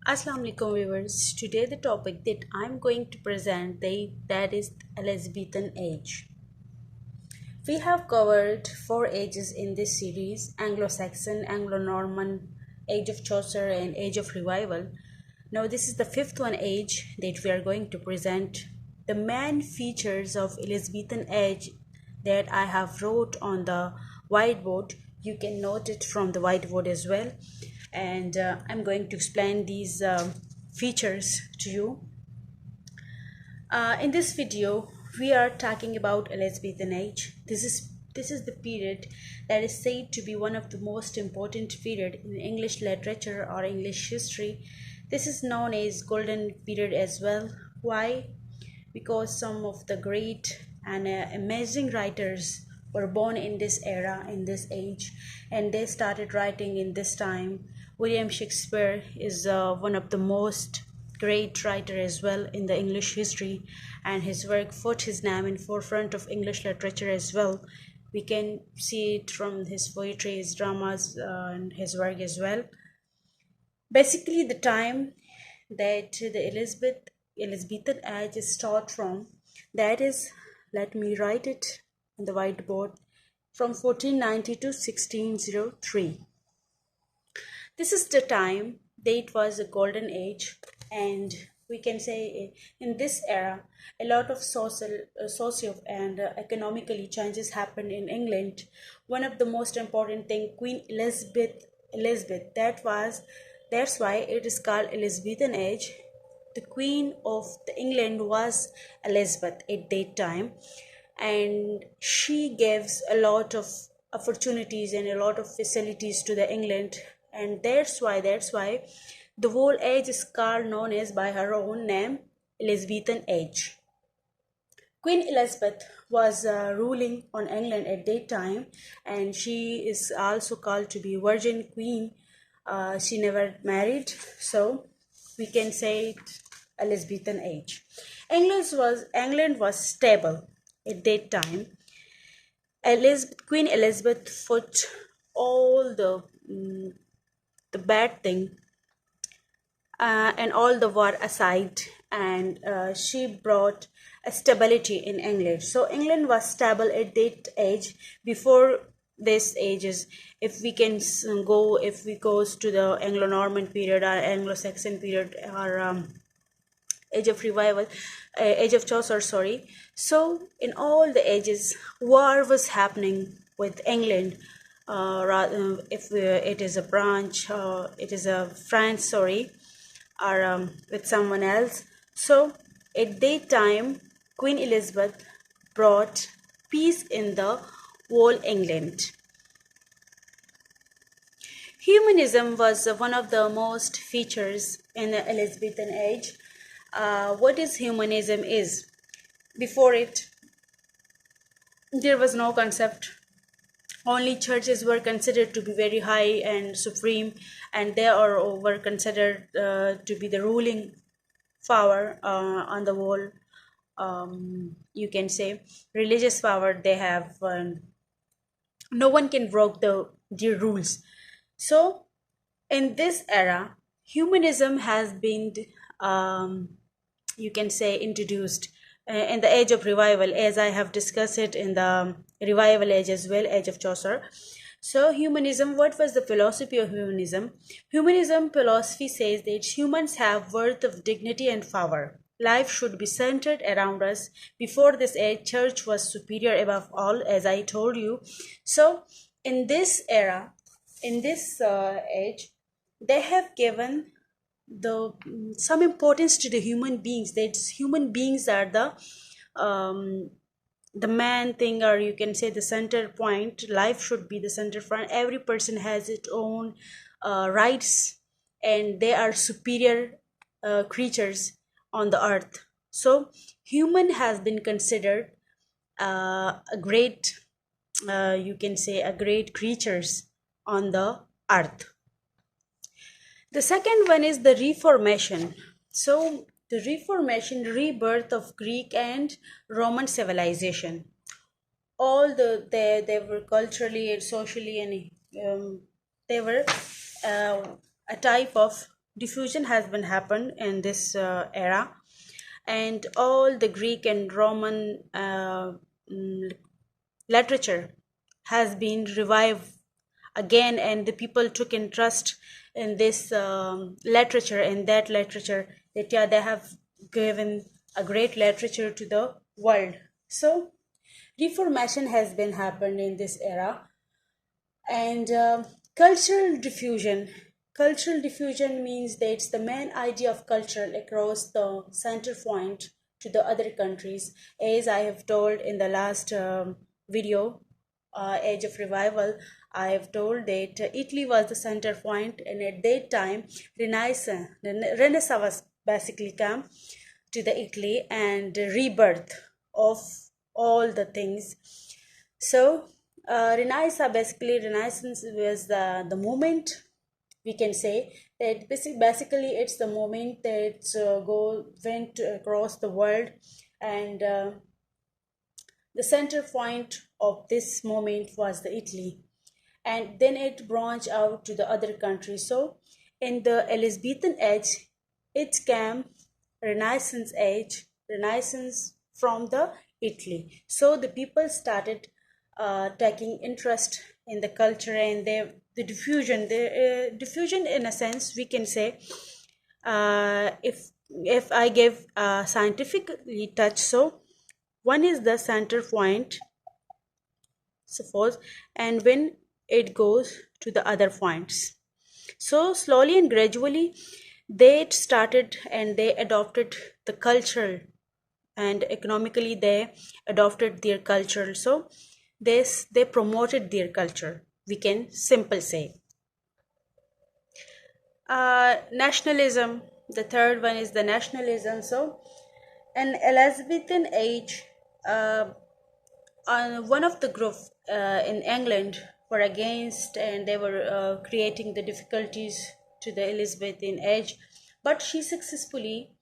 Assalamu alaikum viewers. Today the topic that I'm going to present that is Elizabethan Age. We have covered four ages in this series: Anglo-Saxon, Anglo-Norman, Age of Chaucer, and Age of Revival. Now this is the fifth one age that we are going to present. The main features of Elizabethan Age that I have wrote on the whiteboard. You can note it from the whiteboard as well, and I'm going to explain these features to you. In this video, we are talking about Elizabethan Age. This is the period that is said to be one of the most important period in English literature or English history. This is known as Golden Period as well. Why? Because some of the great and amazing writers were born in this era, in this age, and they started writing in this time. William Shakespeare is one of the most great writer as well in the English history, and his work put his name in forefront of English literature as well. We can see it from his poetry, his dramas, and his work as well. Basically, the time that the Elizabethan Age is start from, that is, let me write it on the whiteboard, from 1490 to 1603. This is the time that was a golden age, and we can say in this era a lot of social and economically changes happened in England. One of the most important thing, Queen Elizabeth, that's why it is called Elizabethan Age. The Queen of the England was Elizabeth at that time, and she gives a lot of opportunities and a lot of facilities to the England, and that's why the whole age is called known as by her own name, Elizabethan Age. Queen Elizabeth was ruling on England at that time, and she is also called to be Virgin Queen. She never married, so we can say it Elizabethan Age. England was stable at that time. Queen Elizabeth put all the bad thing and all the war aside, and she brought a stability in England. So England was stable at that age. Before this ages, if we goes to the Anglo-Norman period or Anglo-Saxon period or Age of Revival, Age of Chaucer, sorry. So in all the ages, war was happening with England. If it is a branch, it is a France, sorry, or with someone else. So at that time, Queen Elizabeth brought peace in the whole England. Humanism was one of the most features in the Elizabethan Age. What is humanism is? Before it, there was no concept. Only churches were considered to be very high and supreme, and were considered to be the ruling power on the whole. You can say religious power they have. No one can break their rules. So in this era, humanism has been you can say introduced in the Age of Revival, as I have discussed it in the Revival Age as well, Age of Chaucer. So humanism, what was the philosophy of humanism? Humanism philosophy says that humans have worth of dignity and power. Life should be centered around us. Before this age, church was superior above all, as I told you. So in this era, in this age, they have given the some importance to the human beings. That human beings are the main thing, or you can say the center point. Life should be the center point. Every person has its own rights, and they are superior creatures on the earth. So human has been considered a great you can say a great creatures on the earth. The second one is the Reformation. So the Reformation, rebirth of Greek and Roman civilization. All they were culturally and socially, and they were a type of diffusion has been happened in this era, and all the Greek and Roman mm, literature has been revived again, and the people took interest in this literature and that literature, that yeah, they have given a great literature to the world. So reformation has been happened in this era. And cultural diffusion. Cultural diffusion means that it's the main idea of culture across the center point to the other countries. As I have told in the last video, Age of Revival, I have told that Italy was the center point, and at that time, Renaissance was basically come to the Italy, and rebirth of all the things. So, Renaissance was the moment, we can say that basically it's the moment that went across the world, and the center point of this moment was the Italy, and then it branched out to the other countries. So, in the Elizabethan age, it came Renaissance from the Italy. So the people started taking interest in the culture, and the diffusion in a sense, we can say, if I give a scientifically touch, so one is the center point, suppose, and when it goes to the other points. So slowly and gradually, they started and they adopted the cultural, and economically they adopted their culture. So they promoted their culture, we can simple say. Nationalism, the third one is the nationalism. So in Elizabethan age, uh, one of the group in England were against, and they were creating the difficulties to the Elizabethan age, but she successfully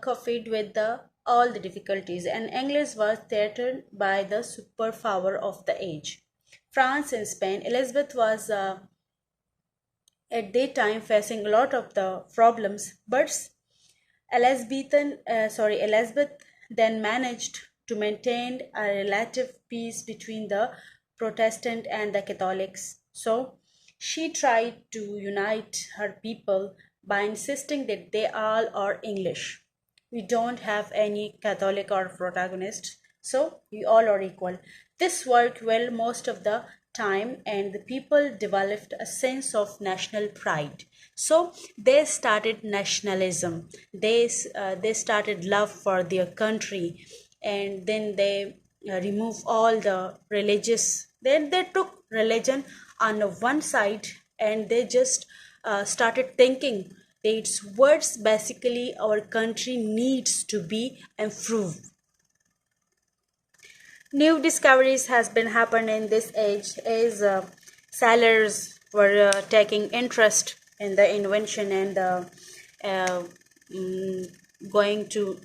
copied with the all the difficulties, and England was threatened by the superpower of the age, France and Spain. Elizabeth was at that time facing a lot of the problems, but Elizabeth then managed to maintain a relative peace between the Protestant and the Catholics. So she tried to unite her people by insisting that they all are English. We don't have any Catholic or protagonist, so we all are equal. This worked well most of the time, and the people developed a sense of national pride. So they started nationalism. They started love for their country, and then they remove all the religious. Then they took religion on the one side, and they just started thinking that it's words basically our country needs to be improved. New discoveries has been happened in this age, as sailors were taking interest in the invention, and uh, mm, going to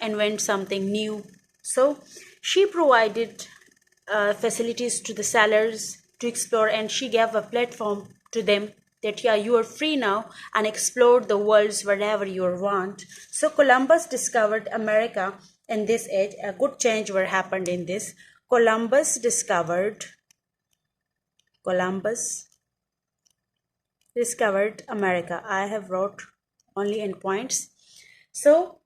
invent something new. So she provided facilities to the sailors to explore, and she gave a platform to them that yeah, you are free now and explore the worlds wherever you want. So Columbus discovered America. In this age, a good change were happened in this. Columbus discovered America. I have wrote only in points. So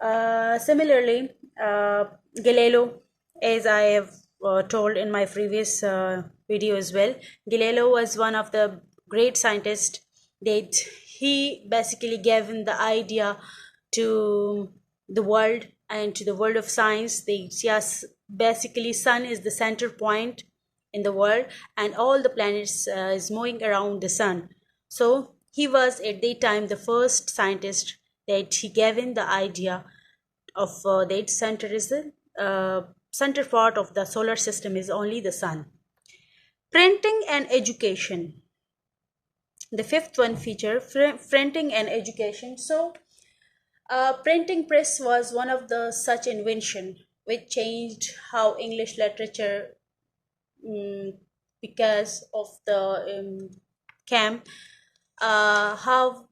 similarly, Galileo, as I have told in my previous video as well, Galileo was one of the great scientists that he basically gave in the idea to the world and to the world of science. They, yes, basically sun is the center point in the world, and all the planets is moving around the sun. So he was at that time the first scientist that he gave in the idea of that center is the center part of the solar system is only the sun. Printing and education. The fifth one feature printing and education. So printing press was one of the such invention which changed how English literature, um, because of the cam. how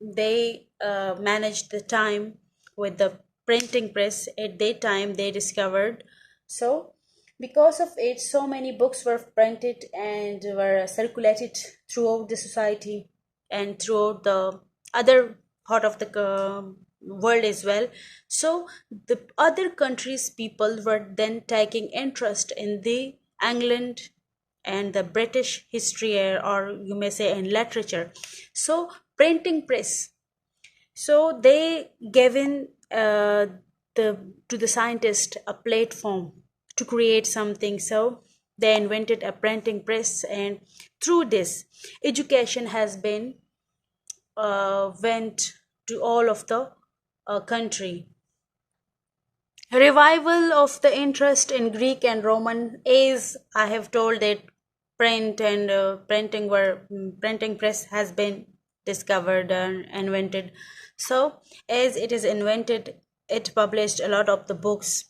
they managed the time with the printing press at that time they discovered. So because of it, so many books were printed and were circulated throughout the society and throughout the other part of the world as well. So the other countries people were then taking interest in the England and the British history, or you may say in literature. So printing press, so they given the to the scientist a platform to create something. So they invented a printing press, and through this, education has been went to all of the country. Revival of the interest in Greek and Roman, is I have told that print and printing press has been discovered and invented. So as it is invented, it published a lot of the books,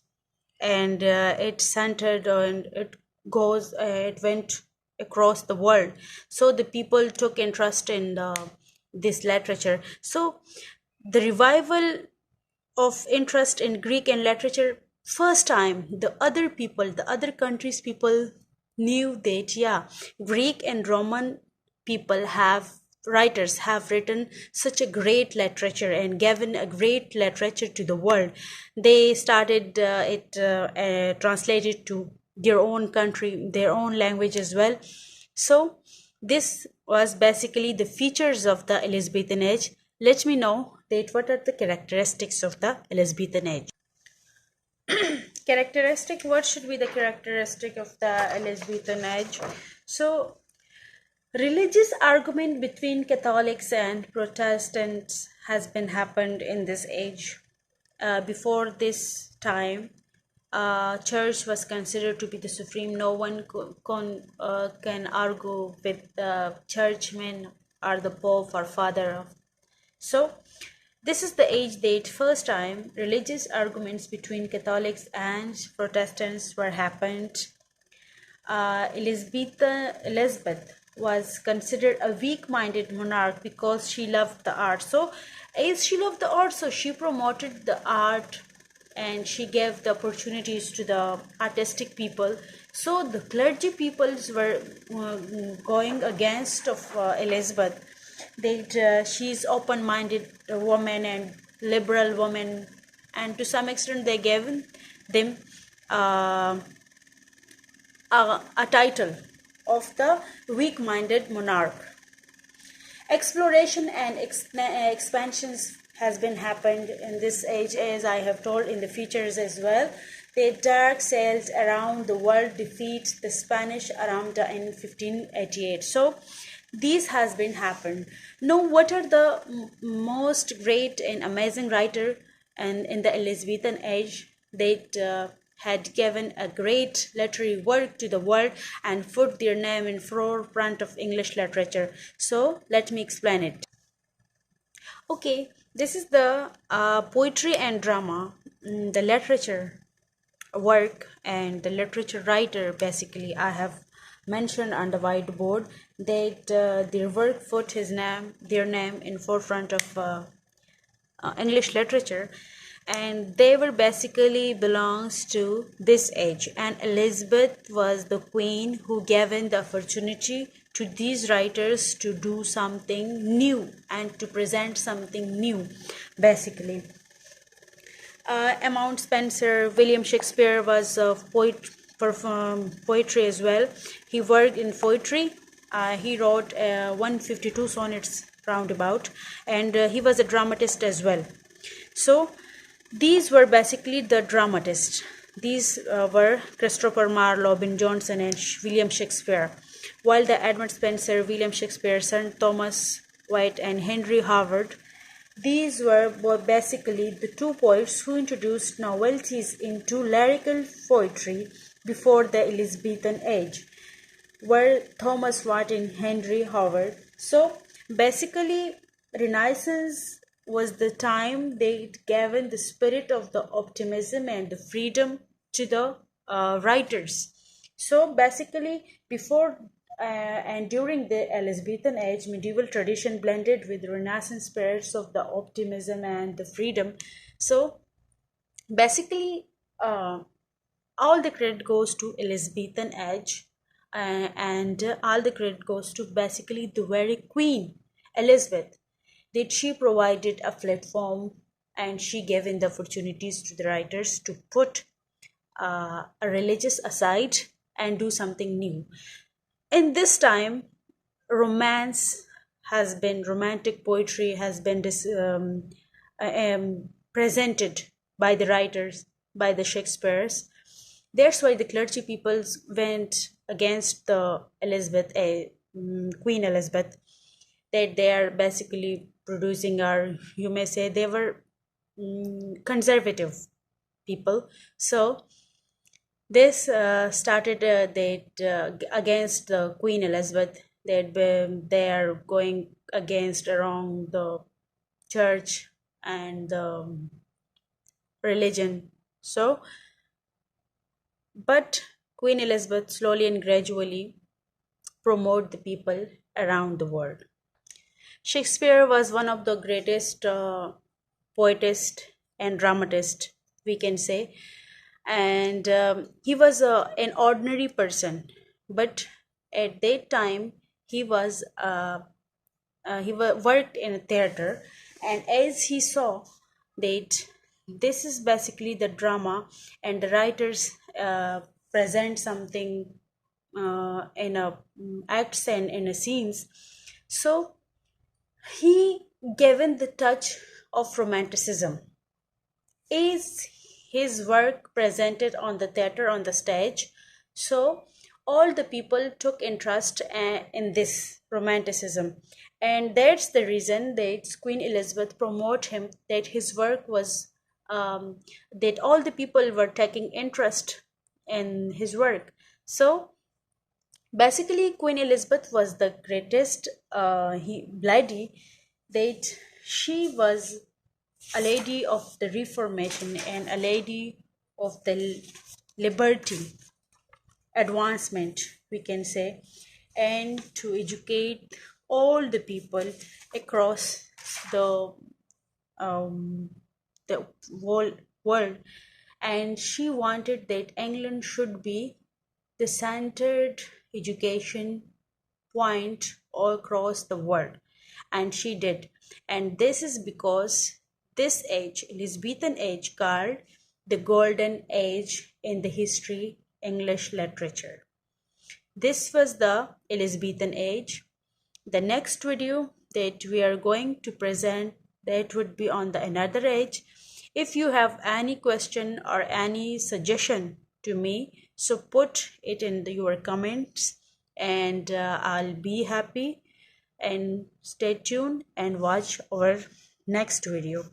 and it centered and it went across the world. So the people took interest in this literature. So the revival of interest in Greek and literature, first time the other countries people knew that, yeah, Greek and Roman people have writers have written such a great literature and given a great literature to the world. They started it translated to their own country, their own language as well. So this was basically the features of the Elizabethan age. Let me know that what are the characteristics of the Elizabethan age. Characteristic, what should be the characteristic of the Elizabethan age? So religious argument between Catholics and Protestants has been happened in this age. Before this time, church was considered to be the supreme. No one can argue with the churchmen or the pope or father. So this is the age that first time religious arguments between Catholics and Protestants were happened. Elizabeth was considered a weak-minded monarch because she loved the art. So as she loved the art, so she promoted the art and she gave the opportunities to the artistic people. So the clergy peoples were going against of Elizabeth, that she's open-minded woman and liberal woman, and to some extent they gave them uh, a title of the weak-minded monarch. Exploration and expansions has been happened in this age, as I have told in the features as well. The dark sails around the world defeat the Spanish Armada in 1588. So this has been happened. Now what are the most great and amazing writer and in the Elizabethan age that had given a great literary work to the world and put their name in forefront of English literature? So let me explain it. Okay, this is the poetry and drama, the literature work and the literature writer. Basically, I have mentioned on the whiteboard that their work put their name in forefront of English literature, and they were basically belongs to this age. And Elizabeth was the queen who given the opportunity to these writers to do something new and to present something new, basically. Among Spencer, William Shakespeare was a poet, poetry as well. He worked in poetry. He wrote 152 sonnets roundabout, and he was a dramatist as well. So these were basically the dramatists. These were Christopher Marlowe, Ben Jonson, and William Shakespeare. While the Edmund Spenser, William Shakespeare, Sir Thomas Wyatt, and Henry Howard, these were basically the two poets who introduced novelties into lyrical poetry before the Elizabethan age, were Thomas Watt and Henry Howard. So basically, Renaissance was the time they gave the spirit of the optimism and the freedom to the writers. So basically, before and during the Elizabethan Age, medieval tradition blended with Renaissance spirits of the optimism and the freedom. So basically, all the credit goes to Elizabethan Age, and all the credit goes to basically the very Queen Elizabeth. That she provided a platform and she gave in the opportunities to the writers to put a religious aside and do something new. In this time, romance has been romantic poetry has been presented by the writers, by the Shakespeare's. That's why the clergy peoples went against the Queen Elizabeth, that they are basically producing, or you may say they were conservative people. So this started against the Queen Elizabeth, that they are going against around the church and the religion. So, but Queen Elizabeth slowly and gradually promote the people around the world. Shakespeare was one of the greatest poetist and dramatist, we can say, and he was an ordinary person, but at that time he was worked in a theater, and as he saw that this is basically the drama and the writers present something in a acts and in a scenes, so he given the touch of romanticism. Is his work presented on the theater, on the stage? So all the people took interest in this romanticism, and that's the reason that Queen Elizabeth promote him, that his work was that all the people were taking interest in his work. So basically Queen Elizabeth was the greatest lady, that she was a lady of the Reformation and a lady of the liberty advancement, we can say, and to educate all the people across the um, the whole world. And she wanted that England should be the centered education point all across the world, and she did. And this is because this age, Elizabethan age, called the golden age in the history English literature. This was the Elizabethan age. The next video that we are going to present, that would be on the another age. If you have any question or any suggestion to me, so put it in your comments, and I'll be happy. And stay tuned and watch our next video.